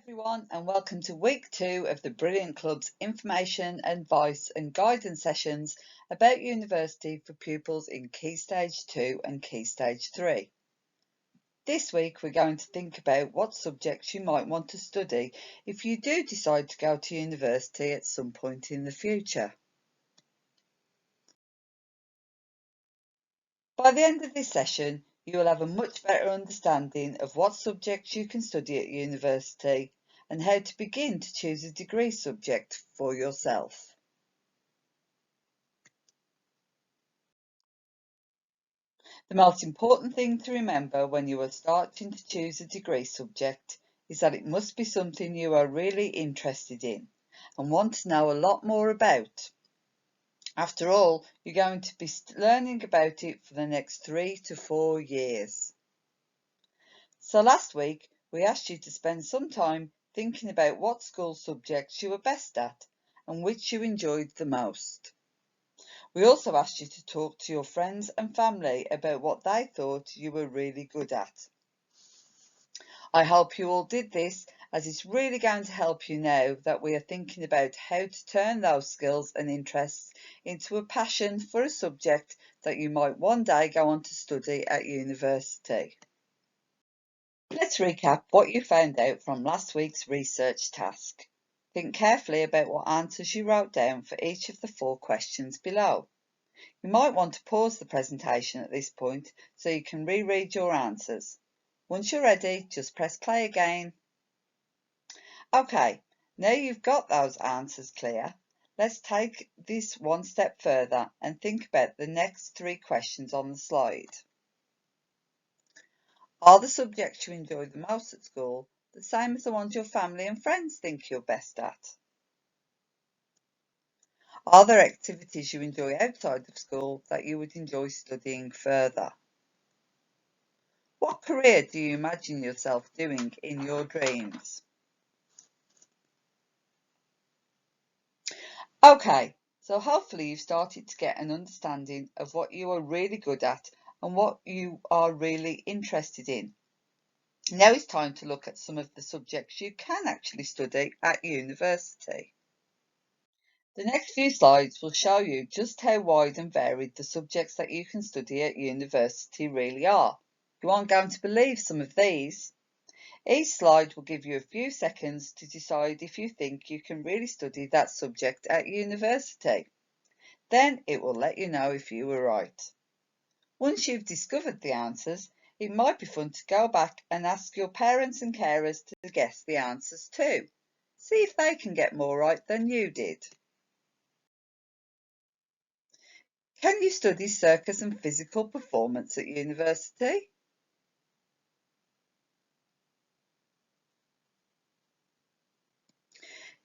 Everyone, and welcome to week 2 of the Brilliant Club's information, advice and guidance sessions about university for pupils in Key Stage 2 and Key Stage 3. This week we're going to think about what subjects you might want to study if you do decide to go to university at some point in the future. By the end of this session, you will have a much better understanding of what subjects you can study at university and how to begin to choose a degree subject for yourself. The most important thing to remember when you are starting to choose a degree subject is that it must be something you are really interested in and want to know a lot more about. After all, you're going to be learning about it for the next 3 to 4 years. So last week, we asked you to spend some time thinking about what school subjects you were best at and which you enjoyed the most. We also asked you to talk to your friends and family about what they thought you were really good at. I hope you all did this, as it's really going to help you now that we are thinking about how to turn those skills and interests into a passion for a subject that you might one day go on to study at university. Let's recap what you found out from last week's research task. Think carefully about what answers you wrote down for each of the 4 questions below. You might want to pause the presentation at this point so you can reread your answers. Once you're ready, just press play again. Okay, now you've got those answers clear, let's take this one step further and think about the next 3 questions on the slide. Are the subjects you enjoy the most at school the same as the ones your family and friends think you're best at? Are there activities you enjoy outside of school that you would enjoy studying further? What career do you imagine yourself doing in your dreams? Okay, so hopefully you've started to get an understanding of what you are really good at and what you are really interested in. Now it's time to look at some of the subjects you can actually study at university. The next few slides will show you just how wide and varied the subjects that you can study at university really are. You aren't going to believe some of these. Each slide will give you a few seconds to decide if you think you can really study that subject at university. Then it will let you know if you were right. Once you've discovered the answers, it might be fun to go back and ask your parents and carers to guess the answers too. See if they can get more right than you did. Can you study circus and physical performance at university?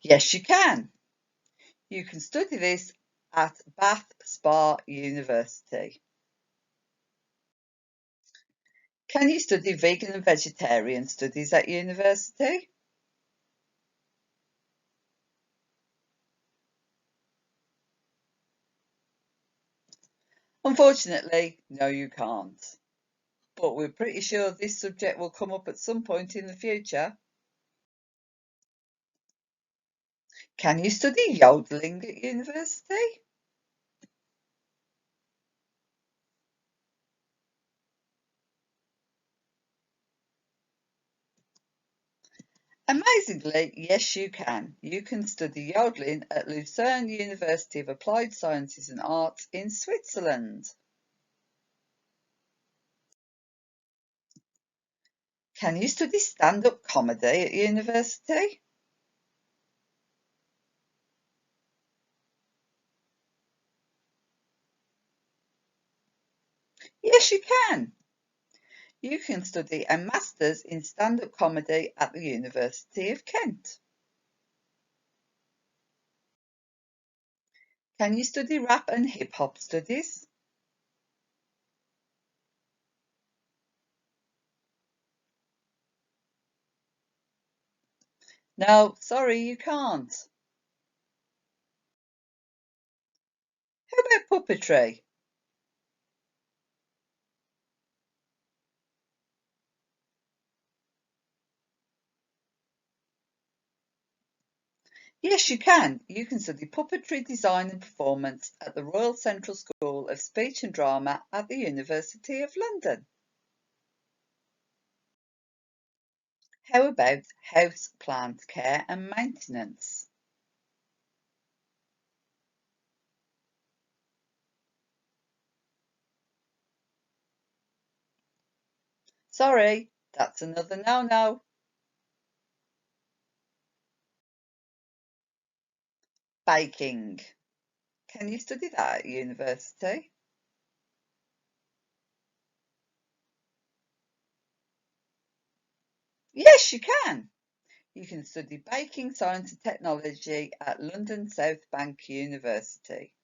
Yes, you can. You can study this at Bath Spa University. Can you study vegan and vegetarian studies at university? Unfortunately, no you can't. But we're pretty sure this subject will come up at some point in the future. Can you study yodeling at university? Amazingly, yes you can. You can study yodeling at Lucerne University of Applied Sciences and Arts in Switzerland. Can you study stand-up comedy at university? Yes, you can. You can study a Masters in Stand-up Comedy at the University of Kent. Can you study rap and hip-hop studies? No, sorry, you can't. How about puppetry? Yes, you can. You can study puppetry design and performance at the Royal Central School of Speech and Drama at the University of London. How about house plant care and maintenance? Sorry, that's another no-no. Baking. Can you study that at university? Yes, you can. You can study baking science and technology at London South Bank University.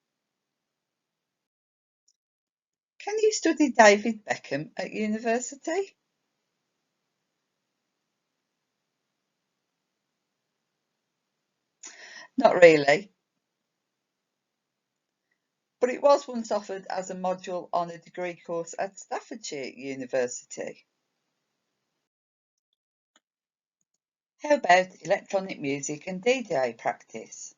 Can you study David Beckham at university? Not really, but it was once offered as a module on a degree course at Staffordshire University. How about electronic music and DJ practice?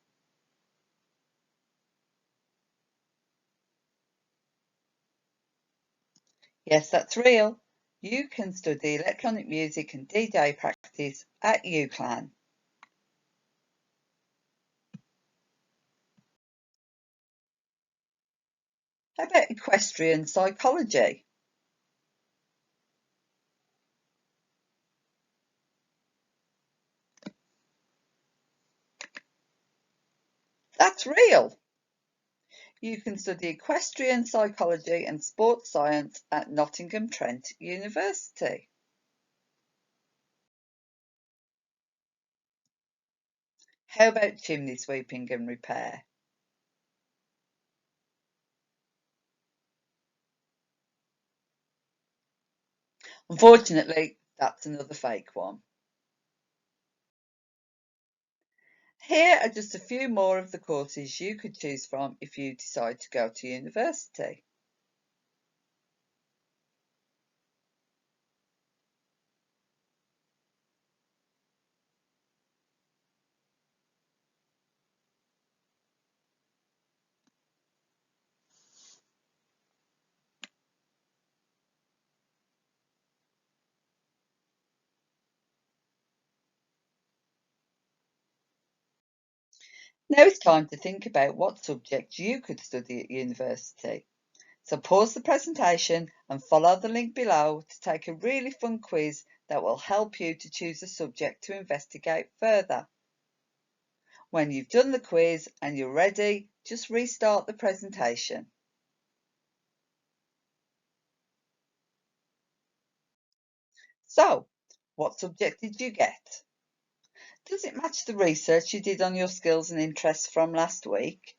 Yes, that's real. You can study electronic music and DJ practice at UCLan. How about equestrian psychology? That's real. You can study equestrian psychology and sports science at Nottingham Trent University. How about chimney sweeping and repair? Unfortunately, that's another fake one. Here are just a few more of the courses you could choose from if you decide to go to university. Now it's time to think about what subject you could study at university. So pause the presentation and follow the link below to take a really fun quiz that will help you to choose a subject to investigate further. When you've done the quiz and you're ready, just restart the presentation. So, what subject did you get? Does it match the research you did on your skills and interests from last week?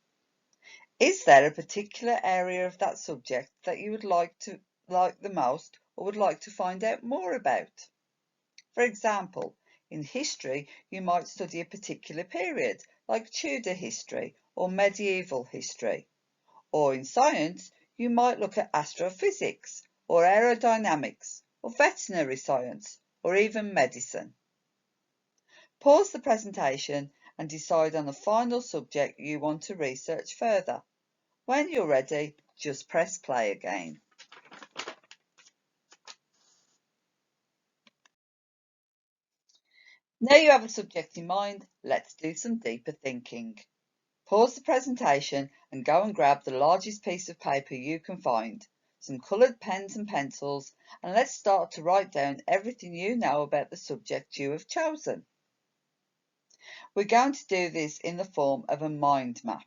Is there a particular area of that subject that you would like the most or would like to find out more about? For example, in history, you might study a particular period, like Tudor history or medieval history. Or in science, you might look at astrophysics or aerodynamics or veterinary science or even medicine. Pause the presentation and decide on the final subject you want to research further. When you're ready, just press play again. Now you have a subject in mind, let's do some deeper thinking. Pause the presentation and go and grab the largest piece of paper you can find, some coloured pens and pencils, and let's start to write down everything you know about the subject you have chosen. We're going to do this in the form of a mind map.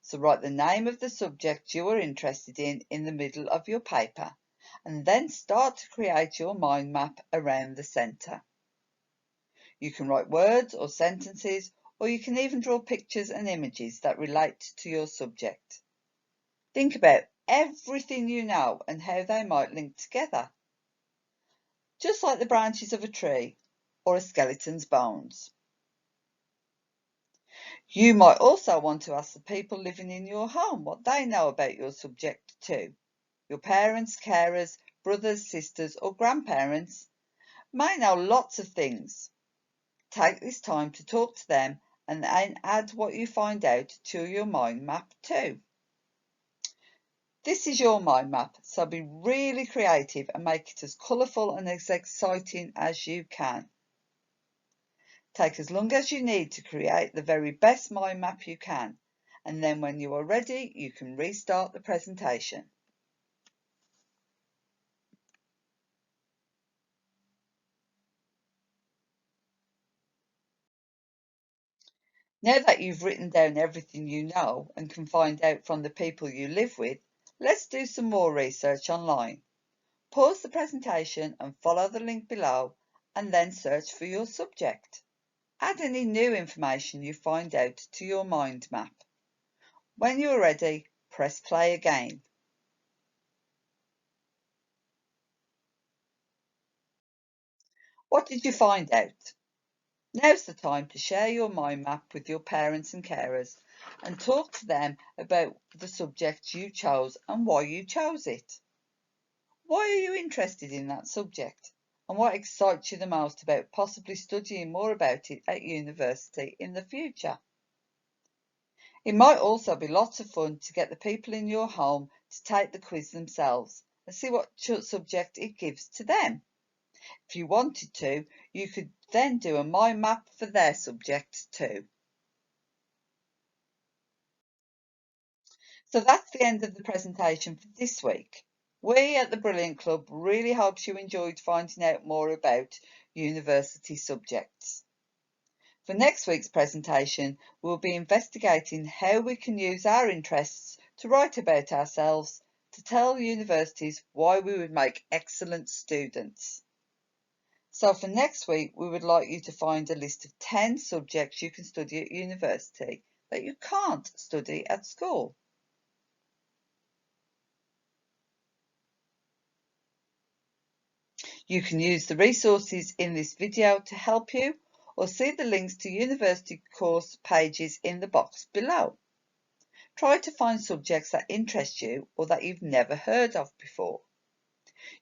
So write the name of the subject you are interested in the middle of your paper, and then start to create your mind map around the centre. You can write words or sentences, or you can even draw pictures and images that relate to your subject. Think about everything you know and how they might link together, just like the branches of a tree or a skeleton's bones. You might also want to ask the people living in your home what they know about your subject too. Your parents, carers, brothers, sisters, or grandparents may know lots of things. Take this time to talk to them and then add what you find out to your mind map too. This is your mind map, so be really creative and make it as colourful and as exciting as you can. Take as long as you need to create the very best mind map you can, and then when you are ready, you can restart the presentation. Now that you've written down everything you know and can find out from the people you live with, let's do some more research online. Pause the presentation and follow the link below, and then search for your subject. Add any new information you find out to your mind map. When you're ready, press play again. What did you find out? Now's the time to share your mind map with your parents and carers and talk to them about the subject you chose and why you chose it. Why are you interested in that subject? And what excites you the most about possibly studying more about it at university in the future? It might also be lots of fun to get the people in your home to take the quiz themselves and see what subject it gives to them. If you wanted to, you could then do a mind map for their subject too. So that's the end of the presentation for this week. We at the Brilliant Club really hope you enjoyed finding out more about university subjects. For next week's presentation, we'll be investigating how we can use our interests to write about ourselves to tell universities why we would make excellent students. So for next week, we would like you to find a list of 10 subjects you can study at university that you can't study at school. You can use the resources in this video to help you, or see the links to university course pages in the box below. Try to find subjects that interest you or that you've never heard of before.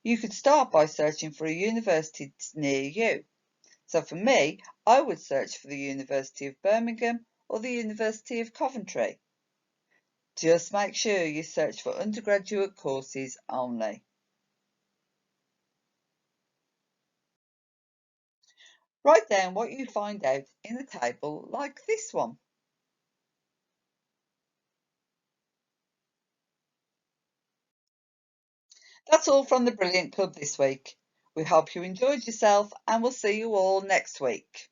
You could start by searching for a university near you. So for me, I would search for the University of Birmingham or the University of Coventry. Just make sure you search for undergraduate courses only. Write down what you find out in a table like this one. That's all from the Brilliant Club this week. We hope you enjoyed yourself and we'll see you all next week.